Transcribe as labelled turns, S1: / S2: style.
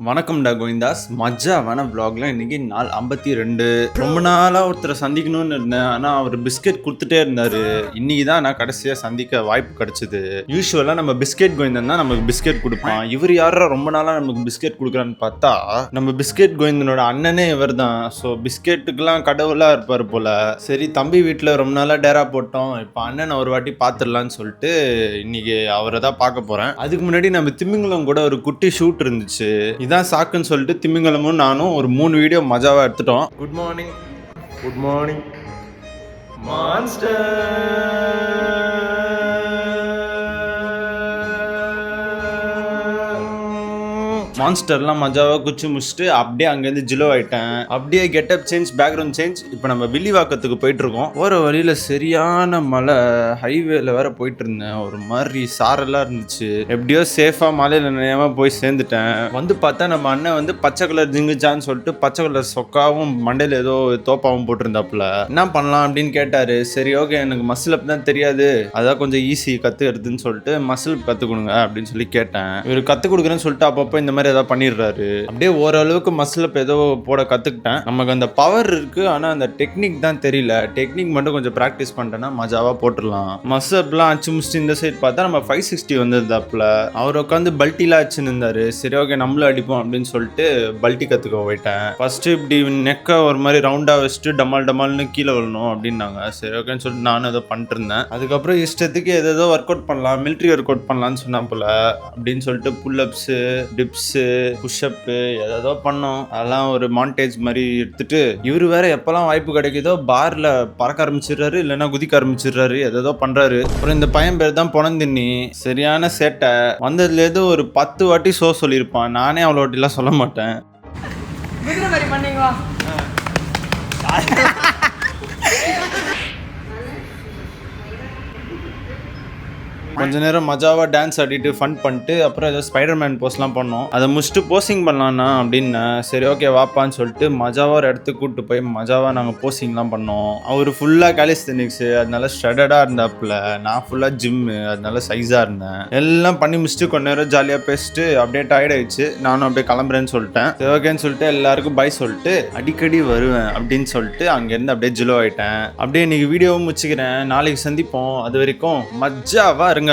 S1: வணக்கம்டா கோவிந்தாஸ். மஜாவான vlogல இன்னைக்கு நாள் 52. ரொம்ப நாளா ஒருத்தரை சந்திக்கணும்னு இருந்தேன். ஆனா அவர் பிஸ்கெட் கொடுத்துட்டே இருந்தாரு. இன்னைக்கு தான் நான் கடைசியா சந்திக்க வாய்ப்பு கிடைச்சது. யூஸ்வலா நம்ம பிஸ்கெட் கோவிந்தன் தான் நமக்கு பிஸ்கெட் கொடுப்பான். இவர் யாரா ரொம்ப நாளா நமக்கு பிஸ்கெட் கொடுக்குறான்னு பார்த்தா நம்ம பிஸ்கெட் கோவிந்தனோட அண்ணனே இவர் தான். ஸோ பிஸ்கெட்டுக்கெல்லாம் கடவுளா இருப்பாரு போல. சரி, தம்பி வீட்டில் ரொம்ப நாளா டேரா போட்டோம், இப்போ அண்ணன் ஒரு வாட்டி பார்த்துடலான்னு சொல்லிட்டு இன்னைக்கு அவரை தான் பார்க்க போறேன். அதுக்கு முன்னாடி நம்ம திமிங்கலம் கூட ஒரு குட்டி ஷூட் இருந்துச்சு. இதான் சாக்குன்னு சொல்லிட்டு திமிங்கலமும் நானும் ஒரு 3 வீடியோ மஜாவா எடுத்துட்டோம். Good morning, good morning monster. மான்ஸ்டர்லாம் மஜாவாக குச்சி முடிச்சுட்டு அப்படியே அங்கேருந்து ஜிலோ ஆகிட்டேன். அப்படியே கெட்டப் சேஞ்ச், பேக்ரவுண்ட் சேஞ்ச். இப்போ நம்ம வில்லிவாக்கத்துக்கு போயிட்டு இருக்கோம். போகிற வழியில் சரியான மழை, ஹைவேல வேற போயிட்டு இருந்தேன். ஒரு மாதிரி சாரெல்லாம் இருந்துச்சு. எப்படியோ சேஃபாக மலையில் நினையாம போய் சேர்ந்துட்டேன். வந்து பார்த்தா நம்ம அண்ணன் வந்து பச்சை கலர் ஜிங்குச்சான்னு சொல்லிட்டு பச்சை கலர் சொக்காவும் மண்டையில் ஏதோ தோப்பாவும் போட்டிருந்தாப்புல. என்ன பண்ணலாம் அப்படின்னு கேட்டாரு. சரி ஓகே, எனக்கு மசில் அப் தான் தெரியாது, அதான் கொஞ்சம் ஈஸி கற்றுக்கிறதுன்னு சொல்லிட்டு மசில் கற்றுக் கொடுங்க அப்படின்னு சொல்லி கேட்டேன். இவர் கற்றுக் கொடுக்குறேன்னு சொல்லிட்டு அப்பப்போ இந்த மாதிரி ஏதாவது பண்ணிடுறாரு. அப்படியே ஓரளவுக்கு மசில் அப் ஏதோ போட கத்துக்கிட்டேன். நமக்கு அந்த பவர் இருக்கு, ஆனா அந்த டெக்னிக் தான் தெரியல. டெக்னிக் மட்டும் கொஞ்சம் பிராக்டிஸ் பண்ணிட்டேன்னா மஜாவா போட்டுடலாம். மசில் அப்லாம் அச்சு முடிச்சுட்டு இந்த சைட் பார்த்தா நம்ம 560 வந்திருந்தாப்புல. அவர் உட்காந்து பல்ட்டிலாம் அச்சுன்னு இருந்தாரு. சரி ஓகே, நம்மளும் அடிப்போம் அப்படின்னு சொல்லிட்டு பல்ட்டி கத்துக்க போயிட்டேன். ஃபர்ஸ்ட் இப்படி நெக்க ஒரு மாதிரி ரவுண்டா வச்சுட்டு டமால் டமால்னு கீழே விழணும் அப்படின்னாங்க. சரி ஓகேன்னு சொல்லிட்டு நானும் ஏதோ பண்ணிட்டு இருந்தேன். அதுக்கப்புறம் இஷ்டத்துக்கு ஏதோ ஒர்க் அவுட் பண்ணலாம், மிலிட்ரி ஒர்க் அவுட் பண்ணலாம்னு சொன்னாப்புல. அப்படின்னு சொல்லிட்டு புல் அப்ஸ், டிப்ஸ், புஷ்அப்பு ஏதோ பண்ணோம். அதெல்லாம் ஒரு மாண்டேஜ் மாதிரி எடுத்துட்டு இவரு வேற எப்பெல்லாம் வாய்ப்பு கிடைக்குதோ பார்ல பறக்க ஆரம்பிச்சிடுறாரு, இல்லைன்னா குதிக்க ஆரம்பிச்சிடுறாரு, ஏதோ பண்றாரு. அப்புறம் இந்த பையன் பேர் தான் பொணந்தின்னி. சரியான சேட்டை. வந்ததுலேருந்து ஒரு 10 வாட்டி சொல்லியிருப்பான். நானே அவ்வளோ வாட்டிலாம் சொல்ல மாட்டேன். கொஞ்ச நேரம் மஜாவா டான்ஸ் ஆடிட்டு ஃபன் பண்ணிட்டு அப்புறம் ஏதோ ஸ்பைடர்மேன் போஸ்லாம் பண்ணோம். அதை முடிச்சுட்டு போசிங் பண்ணலான்னா அப்படின்னு. சரி ஓகே வாப்பான்னு சொல்லிட்டு மஜாவா ஒரு இடத்துக்கு கூப்பிட்டு போய் மஜாவா நாங்கள் போசிங்லாம் பண்ணோம். அவர் ஃபுல்லாக காலிஸ்தெனிக்ஸ், அதனால ஸ்ட்ரெடடாக இருந்தாப்புல. நான் ஃபுல்லாக ஜிம்மு, அதனால சைஸாக இருந்தேன். எல்லாம் பண்ணி முடிச்சுட்டு கொஞ்ச நேரம் ஜாலியாக பேசிட்டு அப்படியே டயர்ட் ஆயிடுச்சு. நானும் அப்படியே கிளம்புறேன்னு சொல்லிட்டேன். சரி ஓகேன்னு சொல்லிட்டு எல்லாருக்கும் பை சொல்லிட்டு அடிக்கடி வருவேன் அப்படின்னு சொல்லிட்டு அங்கேருந்து அப்படியே ஜிலோ ஆயிட்டேன். அப்படியே இன்னைக்கு வீடியோவும் முடிச்சுக்கிறேன். நாளைக்கு சந்திப்போம். அது வரைக்கும் மஜாவா இருங்க.